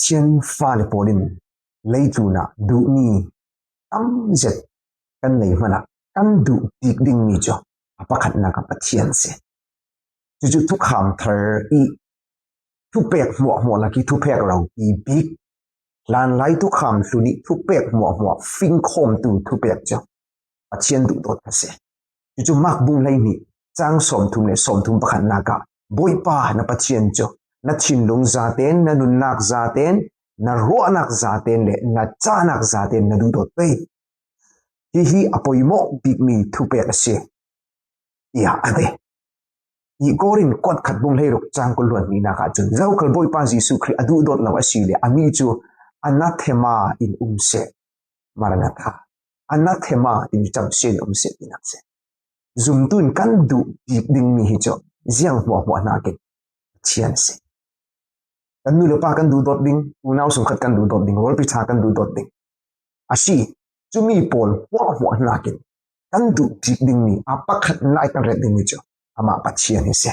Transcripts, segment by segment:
patien fale polin leituna du ni amzet kan nei mana kan du dik ding mi jo apakhat na ka patien se ju tu kham thar I tu pek mo la ki tu pek rau I big lan lai tu kham suni tu pek mo fin khom tu pek jo patien du dot ka se ju mak bung lai ni chang som thum le som thum pakhat na ka boi pa na patien jo na chin lung za ten na nun nak za ten na ro nak za ten le na cha nak za ten na du dot pe hi apoimo big mi thu pe ase ya ade I gorin kwat khat bung le rok chang ko luan ni na ka chun zau kal boi pa Jesu Christ adu dot law asile ami chu anathema in umse maranatha anathema in cham sin umse inakse zum tun kan du big ding mi hi cho ziang mo na ke chian se kan mi lo pa kan du dot ding unau sum khat kan du dot ding rol pi cha kan du dot ding asi chumi pol wa na ke kan du big ding ni apakhat nai kan red ding ni cho ama pathian ni se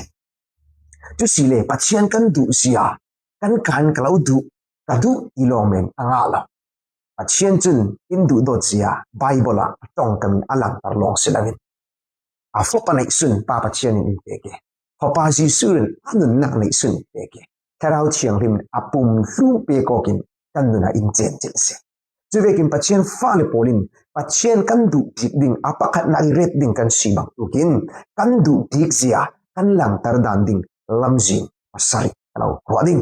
tu sile pathian kan du sia kan kalau du ka du ilomen angala pathian chun in du dot sia bible la tong kan alang tar long silangin a fopa nei sun pa pathian ni ke hopa ji sun anun nak nei sun ke tarau chiang rim apum lu pe ko kin kan na in chen se juvekin pathian fale polin pathian kan du dik ding apakhat na red ding kan sibang tukin kan du dik zia kan lang tar dan ding lamjin pasari kalau roding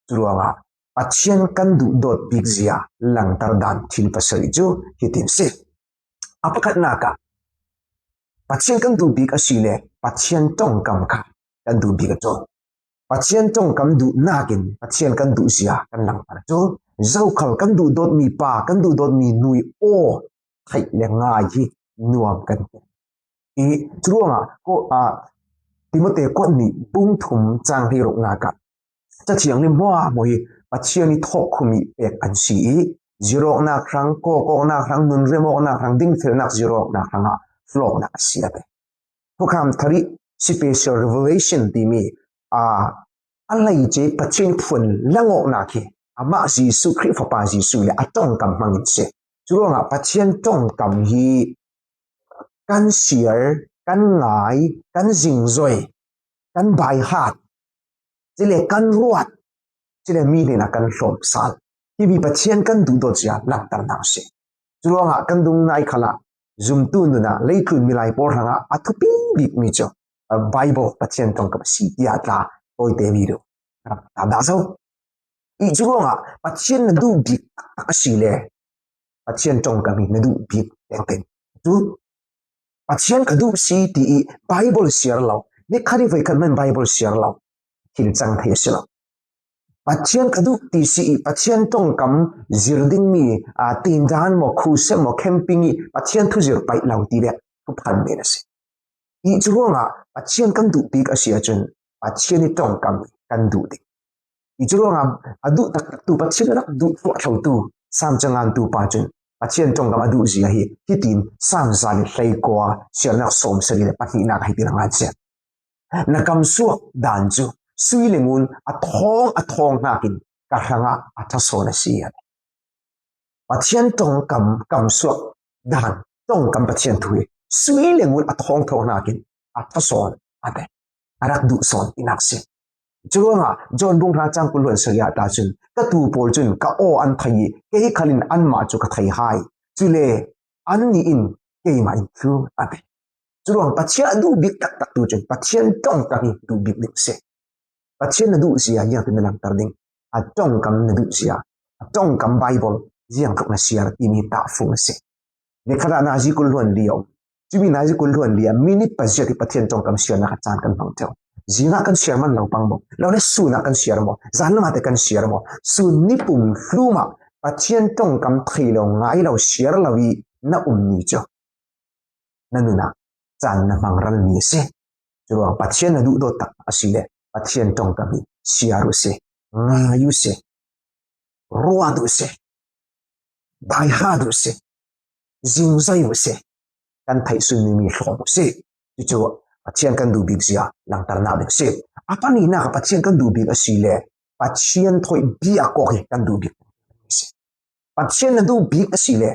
turuanga pathian kan du dot big zia lang tar dan thin pasari jo hitin se apakhat na ka pathian kan du big asile pathian tong kam ka kan du big jo pathian tong kam du nakin pathian kan du zia kan lang tar jo zau khal kan du dot mi pa kan du dot mi nui o thai le ngai hi nuam kan I truanga ko timote ko ni bung thum chang hi rok na ka cha chiang ni mo hi pathian ni thok khumi pek an si zero na krang ko na krang nun remo na krang ding fel na zero na krang flow na sia te ko kam thari special revelation ti mi alai je pathian phun langok na ki ama Jesu Christ pa Jesu le atong kam mangin se churonga pathian tong kam hi kan share kan ngai kan jingzoi kan bai hat chile kan ruat chile mi le na kan som sal hi bi pathian kan du do chia lang tar na se churonga kan dung ngai khala zum tu na leikun milai por hanga athupi big mi cho bible pathian tong kam si ya tla oi te mi do ta da so I churonga pathian na du big asile pathian tong kami na du big ten tu pathian ka du si ti bible share law ne khari vai kan man bible share law hin chang thai sila pathian ka du ti si pathian tong kam zirding mi tin dan mo khu se mo camping pathian thu zir pai law ti le ku phan me na se I churonga pathian kan du big asia chun pathian ni tong kam kan du ti Ijuronga adu tak tu pathian rak du tu thau tu sam changan tu pa chun pathian tong kam adu zia hi hitin sam zan hlei ko sial nak som sari le pathi na hi tin ngan che na kam suak dan chu sui lengun athong nakin ka hanga athaso na sia pathian tong kam suak dan tong kam pathian thui sui lengun athong nakin athaso ate arak du son inakse Churonga John bung ra chang kulun saria ta chun ka tu pol chun ka o an thai ke khalin an ma chu ka thai hai chule an ni in ke ma in thu ate churong pathian du big tak tu chun pathian tong ka ni du big dik se pathian du sia ya tin lang tar ding a tong kam na du sia a tong kam bible jiang thok na sia ti ni ta fu se ne khara na ji kulun liao chumi na ji kulun lia minute pa sia ti pathian tong kam sia na ka chan kan phang theu Zina kan share man law pang mo law le suna kan share mo zan ma te kan share mo sun ni pum fluma pathian tong kam thilo ngai law share lawi na ni cho nanuna chan na mangral ni se chuwa pathian na du do tak asile pathian tong kam share se ngayu se ruwa du se bai ha du se zingzai se kan thai sun ni mi hlo se chu pathian kan du big sia lang tar na de se apa ni na pathian kan du big asile patient thoi bia ko ke kan du bik patient na du bik asile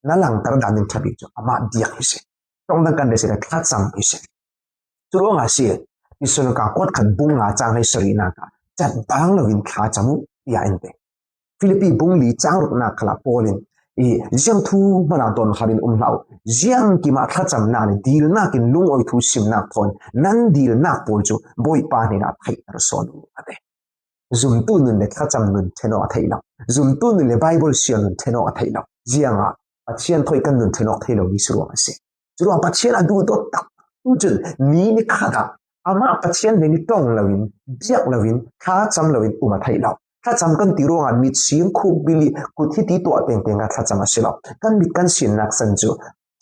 na lang tar danin thabik jo ama dia hise tong dan kan desira khat sam hise turo nga se isun ka kot khan bung nga chang hai sarina ka chat bang lovin kha chamu ya ente Philippi bung li chang ruk na khala polin jiang thu mana ton kharin lau jiang ki ma kha cham na ni dil na kin lung oi thu sim na thon nan dil na pol chu boi pa ni na thai tar son ate zum tu nun le kha cham nun theno thai la zum tu nun le bible sian nun theno thai la jiang a pathian thoi kan nun theno thai lo ni suru ase suru pathian adu to tak tu chun ni ni kha da ama pathian ne ni tong lawin biak lawin kha cham lawin uma thai laถ้าจำกันตีโรงมีเสียงคูบิลีกุที่ตีตัวเป็นกันถ้าจำมาสิลกันมีกันสินนักสันจู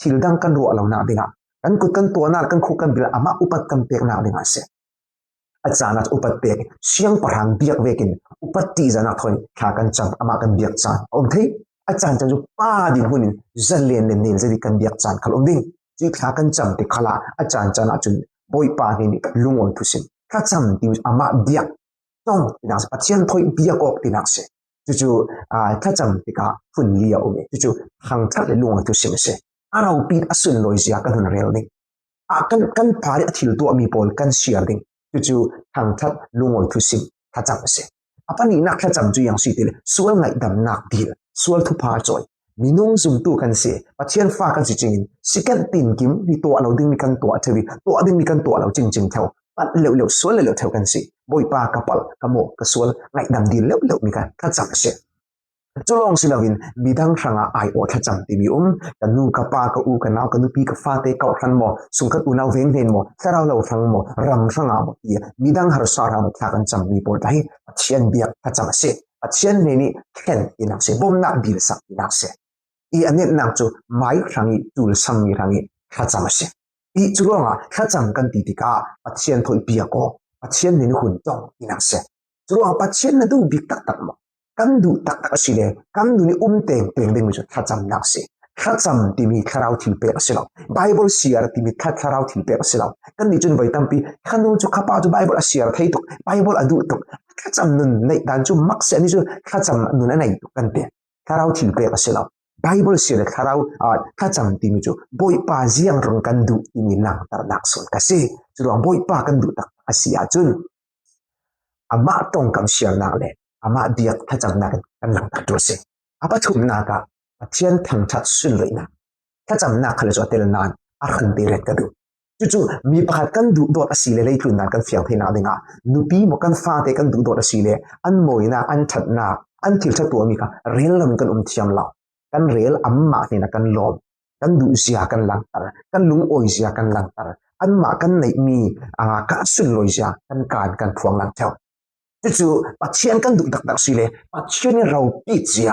ทิลดังกันรัวเราหน้าดิ่งกันกุดกันตัวนักกันคู่กันบิลอามาอุปัตกันเปียกหน้าดิ่งเสียอาจารย์นัดอุปัตเปียกเสียงประหางเบียกเวกินอุปัตตีจะนักทนขากันจำอามากันเบียกจานอมที่อาจารย์จะจูป้าดิ่งหุ่นจะเลียนเนียนจะดีกันเบียกจานขลุ่มดิ่งจีขากันจำติขลาอาจารย์จะนัดจุนบอยป้านี่ลุงอ่อนทุสินถ้าจำติอามาเบียกต้องนักปัจจัยถอยเบียกออกที่นักเสจู่ๆถ้าจำติกาฝุ่นเลี้ยวเองจู่ๆทางทัดเลยลงมาตัวเสียงเสเราปีดอสุนลอยเสียกันหุ่นเร็วนี่กันพาริอธิลตัวมีปอลกันเสียดิ่งจู่ๆทางทัดลงมาตัวเสียงถ้าจำเสปนี้นักถ้าจำจู่ยังสิเลยส่วนไงดำนักดีส่วนทุพาจอยมีนุ่งซุ่มตัวกันเสปัจจัยฟ้ากันจริงๆสิกันติ่งกิมมีตัวเราดึงมีกันตัวเทวีตัวดึงมีกันตัวเราจริงๆเท่าปัดเร็วๆส่วนเร็วๆเท่ากันสิบอยปากระเป๋ากระโมกกระส่วนไงดำดีเร็วๆมีกันถ้าจำเสียจุลองสิลาวินมีดังครั้งไอโอถ้าจำตีมีกันนูกระปากระอูกันนาวกันนูปีกระฟ้าเตะเก่าทันหมอสุงกันอูนาวเวงเห็นหมอถ้าเราทั้งหมอรำทั้งอาหมดมีดังหารุสาราหมดถ้ากันจำมีปอดได้ปัจจัยเบียกถ้าจำเสียปัจจัยนี้แค่อินักเสียบ่มนักบิลสักอินักเสียอันนี้นักจูไม่ครั้งนี้จูลซ้ำมีครั้งนี้ถ้าจำเสียจุลองถ้าจำกันตีติกาปัจจัยถอยเบียกปัจจัยนี้หุ่นต้องอินักเสียจุลองปัจจัยนั้นดูบิกตักๆกันดูตักๆสิเลยกันดูนี่เต็งดึงมิจุถ้าจำนักเสียถ้าจำที่มีคาราวทิลเปรสิลาวไบเบิลเสียร์ที่มีคาราวทิลเปรสิลาวกันนี่จนไว้ตั้งปีขันนูจุข้าพเจ้าไบเบิลเสียร์ที่ตุกไบเบิลอดูตุกถ้าจำนึงในด้านจุมักเสียนี่จุถ้าจำนึงในตุกกันเป็นคาราวทิลเปรสิลาวไบเบิลเสียร์คาราวถ้าจำที่มิจุบอยป้าเสียงรงกันดูที่มีนังตระนักส่วนกันสิจุดว่าบอยป้ากันดูตักอาศัยจุนอามาตรงกับเสียงนักเลยอามาเบียกถ้าจำนักกันหลังตัดตัวเสียอาปัจจุบันนักปัจจัยทางชัดสุดเลยนะถ้าจำนักเขาจะเตลนานอาคันเดรัดกันดูจู่ๆมีประกันดูดอดอาศัยเลยคือนักกันเฟียงที่นาดิงานุปีมกันฟ้าเตกันดูดอดอาศัยเลยอันมวยนะอันชัดนักอันทิลชัดตัวมีกันเรียลลำกันเทียมเหล่ากันเรียลอัมมาเนี่ยนะกันลมกันดูเสียกันหลังตากันลุงโอยเสียกันหลังตาอันมากันในมีกัสุนลอยเสียกันการพวงหลังเท่าจู่ๆปัจจัยกันดูดักๆสิเลยปัจจัยนี้เราปิดเสีย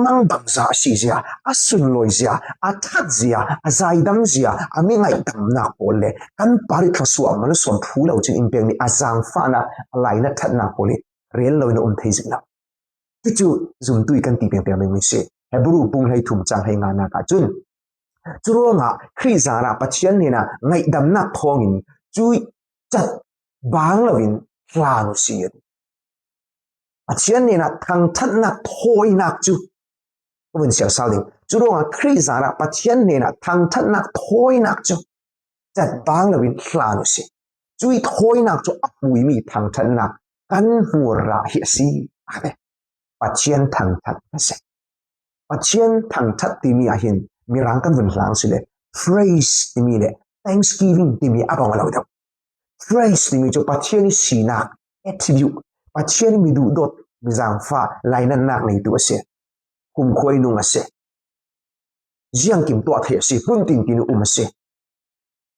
มังบังซาสีเสียอาสุนลอยเสียอาทัดเสียอาใจดำเสียอาไม่ไงดำนักโอเลยกันปาริทสวมมันสวมผู้เราจึงอินเปียงนี่อาจางฟ้านะอะไรนะทัดนักโอเลยเรียนลอยนะเทสิแล้วจู่ๆจุ่มตุยกันตีเปียงไม่เสียให้บรูปุงให้ถุ่มจังให้งานนักจุนจู่ว่าคริสาระปัจจัยนี้นะไงดำนักทองอินจุยจัดบางเราอินฟลาโนเซียปัจจัยนี้นะทางทัดนักทอยนักจู่ก็เป็นเสียงสาวลิงจู่ว่าคริสาระปัจจัยนี้นะทางทัดนักทอยนักจู่จัดบางเราอินฟลาโนเซียจุยทอยนักจู่อับวิมีทางทัดนักกันหัวราเฮียซีอะไรปัจจัยทางทัดนักเสปัจจัยทางทัดที่มีอาหินมีรังกันวันหลังสิเลย phrase ที่มีเลย Thanksgiving ที่มีอะไรบ้างเราเดี๋ยว phrase ที่มีจุปัจจัยนี้สีนัก attribute ปัจจัยนี้มีดูดดมีจางฟ้าลายนั้นนักในตัวเสียคุมคอยนุ่งเสียยังกิมตัวเทียสิพุ่งติงกินเสีย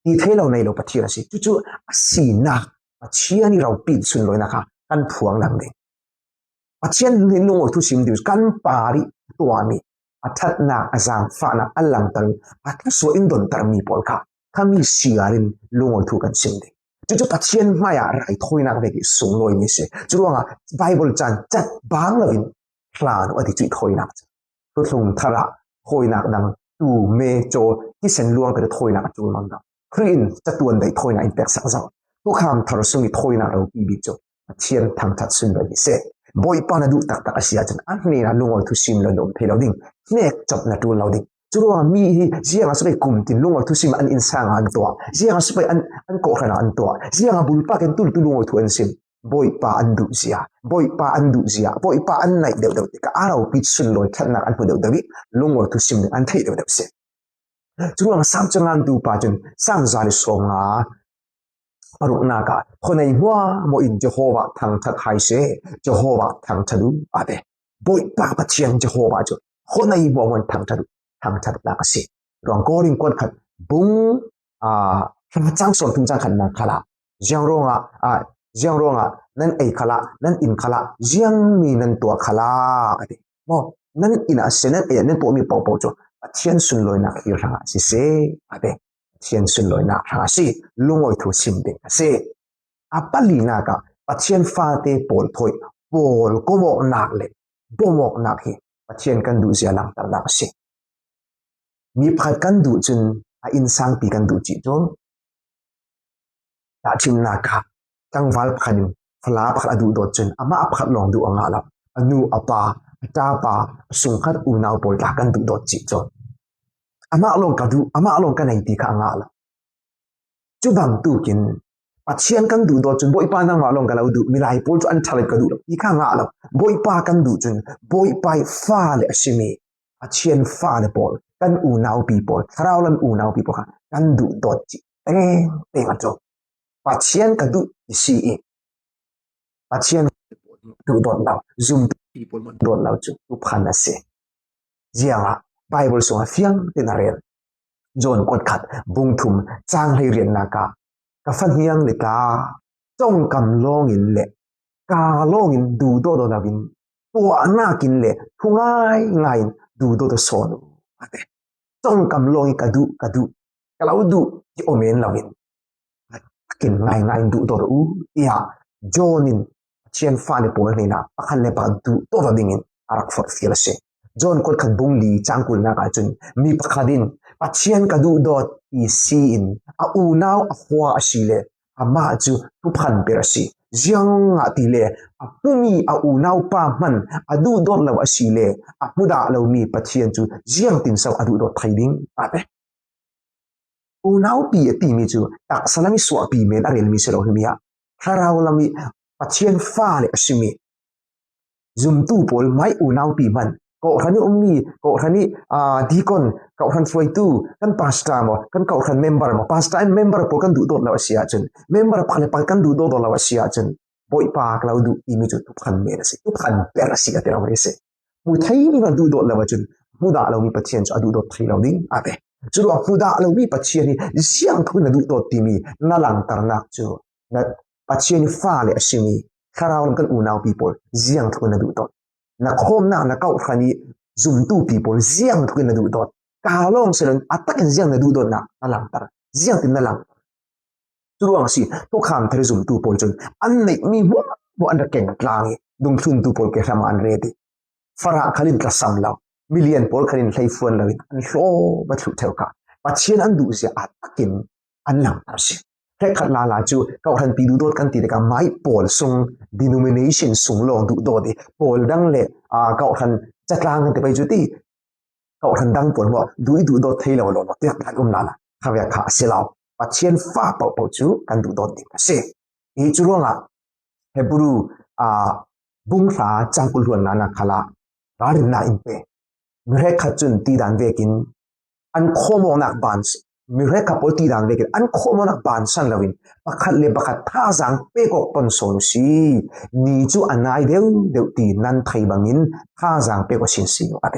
ที่เทเราในเราปัจจัยสิจู่ๆสีนักปัจจัยนี้เราปิดสุดเลยนะคะกันพวงหลังเลยปัจจัยนี้นุ่งทุกสิ่งเดียวกันปาริตัวนี้อาทัดนักอาจางฟ้านักอัลลังตังอาทัดสวยอินดอนตรมีปอลค่ะถ้ามีเสียรินนุ่งทุกกันสิ่งเดียวจู่ๆปัจจัยไม่อะไรถอยนักเวกิส่งลอยมิเสจู่ๆว่าไบเบิลจันจัดบางเลยพลานว่าที่จุดถอยนักทุกส่งทาระถอยนักดังตูเมโจที่เส้นลวงก็จะถอยนักจุลมันดังครีนจะตัวใดถอยนักอินเปกสักเจ้าทุกคำทารุสุนิถอยนักเราปีบิโจ เทียนทางทัดสุนเลยเสบ่อยปานะดูตักอาเซียจนอันนี้นะลุงเอาทุซิมแล้วดมเทเราดิ่งเนกจับนะดูเราดิ่งจุดว่ามีเสียงสเปกุมตินลุงเอาทุซิมอันอินสางอันตัวเสียงสเปอันโกขนาอันตัวเสียงบุลปากันตุลุงเอาทุอันซิมบ่อยปาอันดุเสียบ่อยปาอันดุเสียบ่อยปาอันไหนเดี๋ยวก็อาเราปิดสุนลอยขันนักอันผู้เดี๋ยวลุงเอาทุซิมอันที่เดี๋ยวเสจุดว่าสามจังอันดูปาจนสร้างจาริสงาปรุณากาคนในหัวโมอินเจโฮวาทางทักไฮเซเจโฮวาทางทัดูอาเดบ่อยปาปะเทียงเจโฮวาจุคนในหัวมันทางทัดูลากสิรองก็ริงกวนขัดบุ้งจังส่วนทุนจังขันนักขละเจียงรงนั่นไอขละนั่นอินขละเจียงมีนั่นตัวขละอาเดบ่นั่นอินอาเซนั่นนั่นตัวมีเป่าจุปะเทียนสุนลอยนักฮิรังสิเซอาเดเทียนสุนลอยนักหาสิลุงอยทุสิมเด็กเสอปลีนากะปัจเจียนฟาเตปอลถอยปอลก็บอกนักเลยบ่บอกนักเฮปัจเจียนกันดูเสียหลังตานักสิมีพัดกันดูจนอินสังปีกันดูจิจงตาชิมนากะจังวัลพันฟลาพัดดูดจนอามาพัดลองดูอ่างละอนูอปาตาปาสุงขัดอูนาวปอลตากันดูดจิจงอามาลงกันดูอามาลงกันไหนตีข้างละจุบังตูกินปัจเจียนกันดูดจนบ่อยปานังมาลงกันเราดูมีหลายปอลจนอันทะเลกันดูตีข้างละบ่อยปากันดูจนบ่อยไปฟ้าเลยอชิมีปัจเจียนฟ้าเลยปอลกันอูนาวปีปอลคราวลันอูนาวปีปอลกันดูดจิเต็งจบปัจเจียนกันดูสีเองปัจเจียนดูดเราซุ่มปีปอลมันดูดเราจุทุกพันนะเสเจียงละไบเบิลส่งเฟียงตินาเรียนจนกดขัดบุงทุมจางให้เรียนนากากะฟันเฮียงเลยกาจ้องกำลองอินเละกาลองอินดูโดดนาวินตัวน่ากินเละทุง่ายดูโดดโซนจ้องกำลองอินกะดูกะเราดูที่โอเมนลาวินกินง่ายดูโดดอียาโจนินเชียนฟ้าในปวดนี่นะปะคันเลปะดูโตระดิ่งอารักฟอร์ฟิลเซจนคนขัดบุงลีจางกุลนากาจนมีปะคดินปัจเจียนกระดูดอดอีซีอินอูนาวหัวอาศิเลอามาจูทุพันเปรสียังอาติเลปุมีอูนาวปามันดูดอดเราอาศิเลมุดาเรามีปัจเจียนจูยังตินสาวดูดอดไทยดิ้งอะไรอูนาวปีตีมีจูตักสลามิสวาปีเมนอะไรมีเสลาหิมีอะถ้าเราเรามีปัจเจียนฟ้าเลยอาศิมีจุมตูปอลไม่อูนาวปีมันก็ท่านนี้ก็ท่านนี้ดีก่อนก็ท่านช่วยตู้กันพาสต้ามั้งกันก็ท่านเมมเบอร์มั้งพาสต้าเมมเบอร์พอกันดูดอดแล้วเสียจนเมมเบอร์พันเลยพันกันดูดอดแล้วเสียจนบ่อยปากเราดูอีมิจุทุกพันเมรสิทุกพันเปรสิกันเราไม่เสียมุทัยนี่มันดูดอดแล้วจนมุดาเรามีปัจเจียนจะดูดอดที่เราดิ้งอะไรจุดว่ามุดาเรามีปัจเจียนนี่เสียงคุณดูดอดที่มีนั่งหลังตระหนักจูนั่นปัจเจียนฟ้าเลยสิมีข้าเรากันอูนาวปีปอลเสียงคุณดูดอดนักโฮมนักเก่าคันนี้ซุ่มตู้ปีปอลเสียงทุกคนดูดอดกาลองเสร็จอัตตะกันเสียงดูดอดนักหลังตระเสียงตินหลังจุดว่าสิทุกคำที่ซุ่มตู้ปอลจนอันนี้มีบ่อันเก่งกลางดุงซุ่มตู้ปอลเกี่ยวกับอันเรดีฟาระขลินกระสัมเรามิลเลียนปอลขลินไลฟ์วันเราอันโซ่บัตรเท่ากันปัจเจียนอันดูเสียอัตตะกินอันหลังตระสิแค่ขัดลาจูเขาทันปีดูดอดกันตีเด็กไม่ปอลส่ง denomination ส่งลองดูดอดปอลดังเละเขาทันจัดการกันไปจุดที่เขาทันดังปวดว่าดูดอดเทเลวลงเตียกลาเขาอยากขาเสียเราปัจเจียนฟ้าเป่าจูกันดูดอดดิ่งเสียอีจุดว่าเฮบรูบุ้งฟ้าจังกุลวนนาคาลาการินนาอินเปเมื่อขัดจุนตีดันเวกินอันโคโมนักบานมีเรื่องกับปฏิดังเด็กอันโคมนักบานสันลวินบักขัดเลบักขัดท่าจังเปกอกปนสนสีนี่จูอันไหนเดียวตีนันไทยบังินท่าจังเปกอสินสีอะไร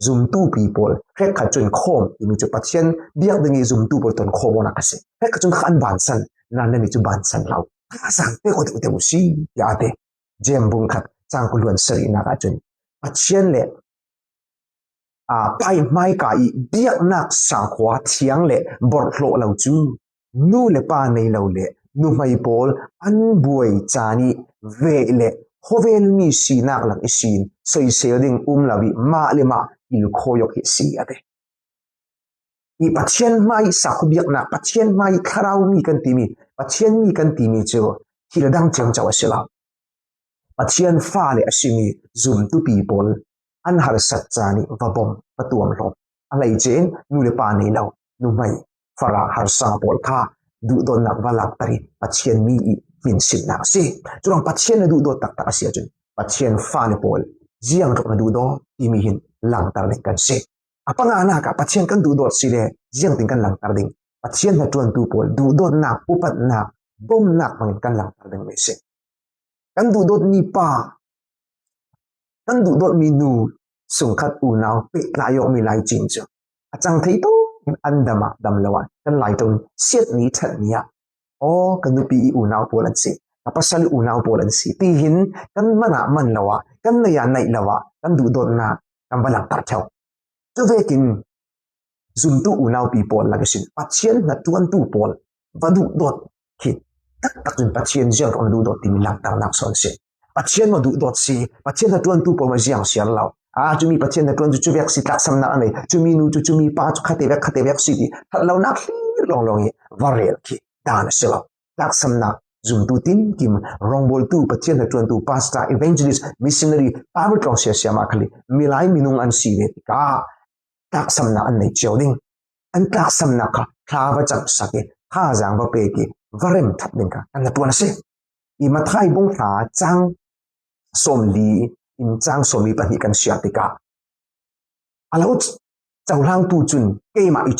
ซุ่มตู้ปีปอลเรื่องขัดจนโคมมีจูปัจเจนเบียกดึงซุ่มตู้ปอลตนโคมนักเสเรื่องขัดจนขันบานสันนั่นนี่จูบานสันเราท่าจังเปกอเดียวสียาเดเจมบุงขัดจังกุลวนสรีนักจนปัจเจนเล่ไปไม่กายเบียกนักสังขวาเทียงเละบอดโลเราจูนู่เลป้าในเราเละนู่ไม่ปอลอันบวยจานีเวเละโฮเวลมีสีนักหลังอีสีนสวยเสียดิ่งลาวิมาเลมาอิลโคยกเฮสีอะไรอีปัจเจียนไม่สักเบียกนักปัจเจียนไม่คราวมีกันตีมีปัจเจียนมีกันตีมีเจ้าที่ระดังเจียงเจ้าเสียแล้ว pathian fa le asimi zum tu people an har satchani vabom patuam lo alai chen nu le pa nei lo nu mai fara har sa pol kha du don nak walak tari pathian mi min sin na si churang pathian na du do tak tak asia chun pathian fa le pol jiang tok na du do ti mi hin lang tar le kan se apanga na ka pathian kan du do si le jiang ting kan lang tar ding pathian na tuan tu pol du do nak upat nak bom nak mangin kan lang tar ding me se kan du do ni pa kan du do mi nu sung khat u naw pe la yo mi lai jing chu achang thei to an dama dam lawan kan lai ton siat ni that nia o kan du pi u naw polan si kapasal u naw polan si ti hin kan mana man lawa kan na ya nai lawa kan du do na kan balak tar chau chu vekin zum tu u naw pi pol la gasin pathian na tuan tu pol vadu dot khit tak tak jun pathian jang on du dot tin lang tar nak son se pathian ma du dot si pathian na tuan tu pol ma jiang sial law chumi pathian na tuan chu vek si tak sam na ane chumi nu chu chumi pa chu khate vek si ti law nak long long ye varel ki dan se law tak sam na zum tu tin kim rong bol tu pathian na tuan tu pastor evangelist missionary power tong sia ma khali milai minung an si le ka tak sam na an nei chewding an tak sam na kha thawa cham sake kha jang ba pe ki varem thap ding ka an na tuan se I mathai bong tha chang som li in chang somi pa hi kan sia tika alaut chawlang tu chun keima I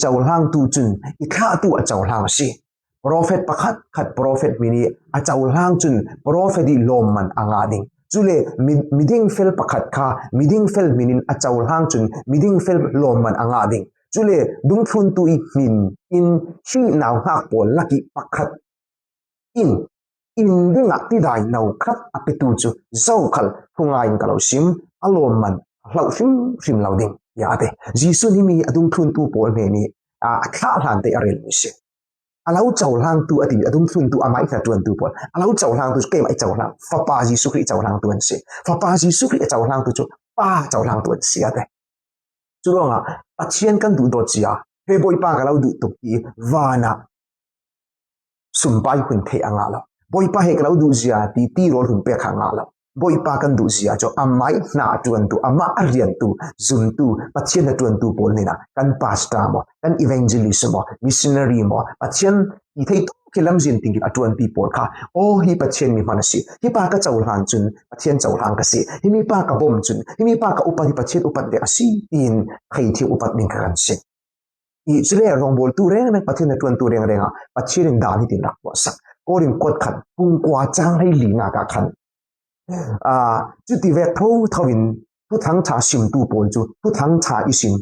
chawlang tu chun I kha tu a chawlang si prophet pakhat khat prophet mini a chawlang chun prophet I lom man anga ding chule miding fel pakhat kha miding fel minin a chawlang chun miding fel lom man anga ding chule dung thun tu I min in hi naw hak pol laki pakhat in dinga ti dai nau khat apitu chu zo khal hungai in kalo sim alom man hlau sim lauding ya ate jisu ni mi adung thun tu pol me ni a kha hlan te arel ni se alau chawlang tu ati adung thun tu amai tha tuan tu pol alau chawlang tu ke mai chawlang fa pa jisu kri chawlang tuan se fa pa jisu kri chawlang tu chu pa chawlang tuan se ate churonga pathian kan du do chia he boi pa ka lau du tu ki wana sumpai hun the anga lo boi pa he klau du zia ti rol hun pe khanga lo boi pa kan du zia cho amai na tuan tu ama arian tu zum tu pathian na tuan tu pol ni na kan pastor mo kan evangelist mo missionary mo pathian I thei to kelam jin ting atuan people kha o hi pathian mi manasi hi pa ka chawlan chun pathian chawlang ka si hi mi pa ka bom chun hi mi pa ka upat hi pathian upat de asi tin khei thi upat ning kan se I chile rong bol tu reng na pathian na tuan tu reng renga pathian da ni tin rak wa sak korin kot khan pung kwa chang hai li na ka khan chu ti vek tho thawin thu thang cha sim tu pol chu thu thang cha isin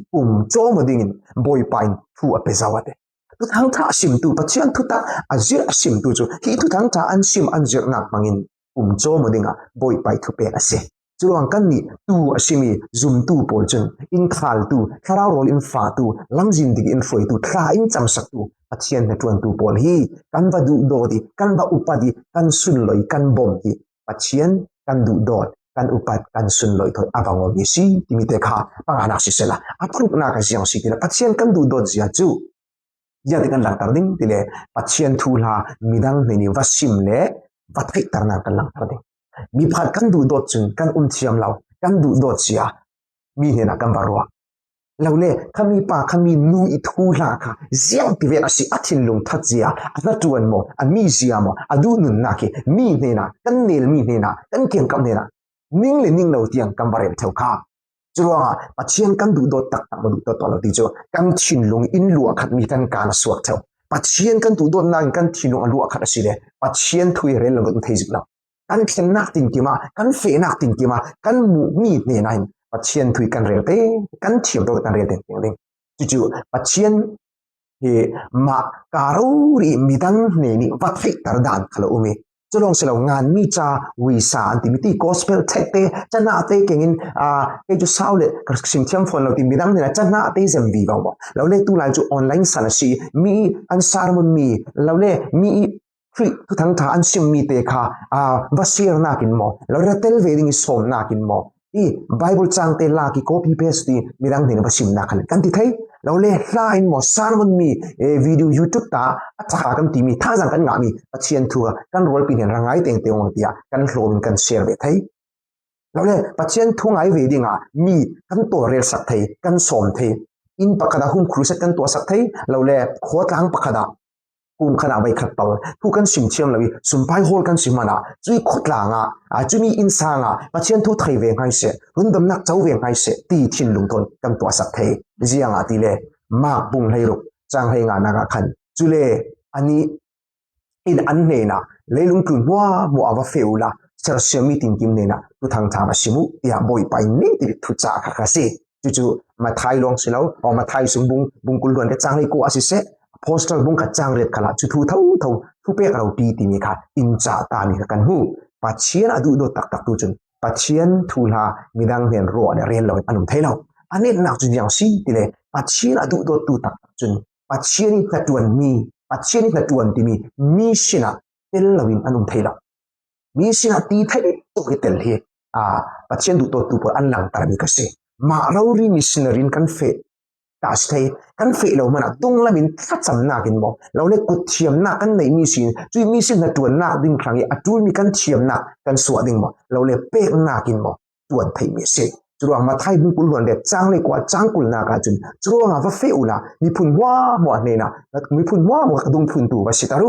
cho mo ding boy pain thu a pezawate thu thang cha sim tu pathian thu ta azir sim tu chu hi thu thang cha an sim an jer nak mangin cho mo dinga boy pai thu pe ase chuang kan ni tu asimi zum tu pol chen in khal tu tharau rol in fa tu langjin dik in foi tu thra in chamsak tu pathian na tuan tu pol hi kan va du do di kan va upadi kan sun loi kan bom di pathian kan du dot kan upat kan sun loi thoi awango gi si timite kha pangana si sela apun na ka siang si tila pathian kan du dot zia chu ya de kan lang tar ding tile pathian thu la midang ni vasim le vathai tarna kan lang tar ding mi phat kan du dot chun kan thiam law kan du dot sia mi he na kan barwa laule khami pa khami nu I thu la kha ziang ti ve asi athin lung that zia ana tuan mo ami zia mo adu nun na ki mi ne na kan nel mi ne na kan ken kam ne na ning le ning no tiang kam barem thau kha chuwa pathian kan du dot tak tak du to to lo ti cho kan thin lung in lu khat mi kan kana suak thau pathian kan du dot na kan thin lung lu khat asi le pathian thui rel lo thei zik la kan khen nak tin ki ma kan fe nak tin ki ma kan mu mi ne na pathian thui kan rel te kan thiam do kan rel te ding chu pathian he ma karuri midang ne ni vathai tar dan khalo umi chulong selo ngan mi cha wi sa antimiti gospel thekte chana te kengin ke ju saule sim thiam phone lo ti midang ne chana te zam vi ba lo le tu lai chu online sanasi mi an sarmun mi lo le mi free tu thang tha an sim mi te kha vasir na kin mo lo ratel veding is som na kin mo I Bible chang te la ki copy paste ti mirang ne ba sim na khan kan ti thai เราเล่ลาอินหมอสารมันมีวิดีโอ YouTube ตาอัจฉริยะกันที่มีท่าจังกันงามีปัจเจียนทัวกันรอลปีเห็นรังไงเต็งเต็งวันที่กันโรมกันเชียร์เวทให้เราเล่ปัจเจียนทุ่งไอเวดิงามีกันตัวเรียลสักทีกันสมทีอินปากกาหุ่มครูเซกันตัวสักทีเราเล่โคตรลังปากกากุมขนาดใบขัดเตาผู้กันสิมเชียมเลยสุนไปโฮลกันสิมานะจุยโคตรลังจุยมีอินซางปัจเจียนทุ่งไทยเวงไงเสรุ่นดำนักเจ้าเวงไงเสตีทิ้งลงทนกันตัวสักทีเจียงตีเล่มากบุ้งให้รุกจางให้งานนักขันจุเล่อันนี้อินอันเนนะเลยลุงคุณว่ามัวว่าเฟลละเชื่อเชื่อมีติงกิมเนนะทุทางทางมาชิมุอย่าบ่อยไปนี่ติดทุจ่าค่ะสิจู่ๆมาไทยลงสิแล้วออกมาไทยสมบุงกุลวนก็จางให้กูอาศิเสโพสต์บุงก็จางเร็ดขนาดจู่ๆเท่าทุเปกเราตีติมีค่ะอินจ่าตามีกันหูปัจเจียนอดูโดตักตุจนปัจเจียนทุลามีดังเรียนรัวเนี่ยเรียนเราอันนุ่มไทยเราอันนี้หนักจนอย่างสิติเลยปัจเจียนอดูโดตุตักจนปัจเจียนนี่ตัดวนมีปัจเจียนนี่ตัดวนที่มีชินะเตลลวินอันนุ่มไทยเรามีสินาตีไทยตุกเตลเฮปัจเจียนดูตัวตัวอันหลังตามีกษัตริย์มาเรารีมิสเนรินกันเฟตาสไทยกันเฟเรามันตรงละมินทัดสำนักกินบ่เราเล็กกุดเทียมนักกันในมีสินจุยมีสินในตัวนักดิ่งครั้งนี้จุยมีกันเทียมนักกันสวดดิ่งบ่เราเล็กเป๊กนักกินบ่ตัวไทยมีสิจุดว่ามาไทยบุญกุลวนเด็ดจ้างเลยกว่าจ้างกุลนาการจุนจุดว่าว่าเฟอุละมีพุ่นว่าหมดเนี่ยนะมีพุ่นว่าหมดกระดุมพุ่นตัวว่าสิตารุ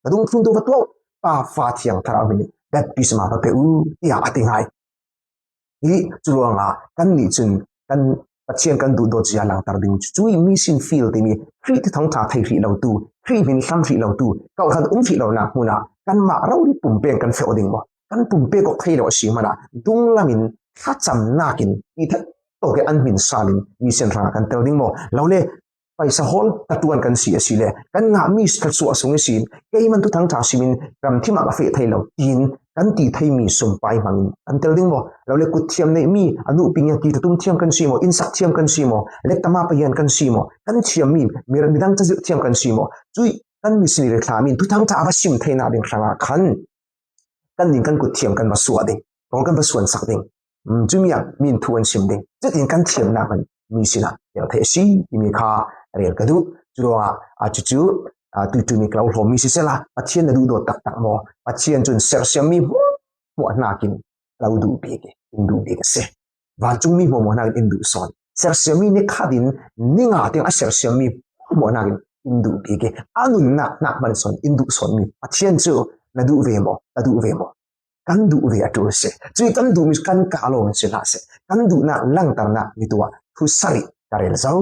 กระดุมพุ่นตัวตัวป้าฟ้าเทียงทาราวินแบบพิสมาพระเปอูที่อาติงไงนี่จุลวงกันนี่จึงกันปัจเจียนกันดูโดดยาลังตาดิงจุยมีสินฟิลที่มีครีที่ทั้งท่าไทยฟรีเราตูครีมินซ้ำฟรีเราตูก็ขัดฟรีเราหนักมุนะกันมาเราดิปุ่มเปลี่ยนกันเฟอดิงบ่กันปุ่มเปลี่ยนก็ไทยเราสิมานะดุงละมินถ้าจำนักินนี่ถ้าโตแกอันมินซาลินมีเส้นทางกันเตลดิงบ่เราเล่ไปสะฮอลตัดวนกันเสียสิเลยกันงามีสัดส่วนสูงสินเกี่ยมันทุกทั้งท่าสิมินกำที่มากาเฟไทยเราอินกันตีไทยมีสมไปมันอันเตลดิงบ่เราเล็กกุดเทียมในมีอนุปิญญาตีตุ้มเทียมกันซีโมอินสักเทียมกันซีโมเล็กตมาไปยันกันซีโมกันเทียมมีระดังจะเทียมกันซีโมจุยกันมีสิริเรคลามินทุกทั้งท่าอาชิมไทยนาเป็นครั้งคันกันดิ่งกันกุดเทียมกันมาสวดเองของกันมาส่วนสักเองจุยมีทวนชิมเองจะดิ่งกันเทียมนามันมีสินะเดี๋ยวเทสีมีค่าเรียนกระดูจุดว่าจู่ตุมีกล่าวหอมีสิเสละปัจเจียนดูโดดตักโมปัจเจียนจนเสียเสียมีหัวนากินเราดูเบกอินดูเบกเสวันจุมีหัวนากินอินดูสอนเสียเสียมีเนคาดินนิ่งอาเตียงเสียเสียมีหัวนากินอินดูเบกอานุนนักมันสอนอินดูสอนมีปัจเจียนจู่นาดูเวโมกันดูเวอตัวเสจู่กันดูมีกันกาลงเสละเสกันดูนักลังตานักมีตัวทุสริการเรลเจ้า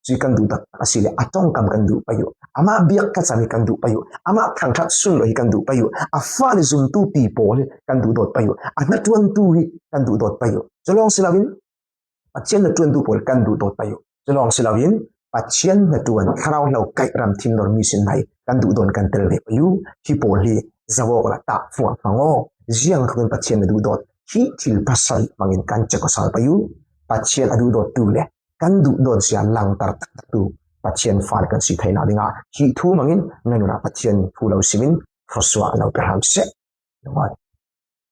จุกันดูตักasile atong kam kan du payu ama biak ka sami kan du payu ama thangthat sun lo hi kan du payu afa ni zum tu people kan du dot payu ana tuan tu hi kan du dot payu jolong silawin patchen na tuan tu pol kan du dot payu jolong silawin patchen na tuan kharau lo kai ram thin lor mi sin nai kan du don kan tel le payu hi pol hi zawo la ta fu fango jiang khun patchen na du dot hi thil pasal mangin kan cheko sal payu patchen adu dot tu le kan du don sia lang tar tak tu patien fal kan si thaina dinga hi thu mangin nanuna patien thu lo simin khoswa lo perham se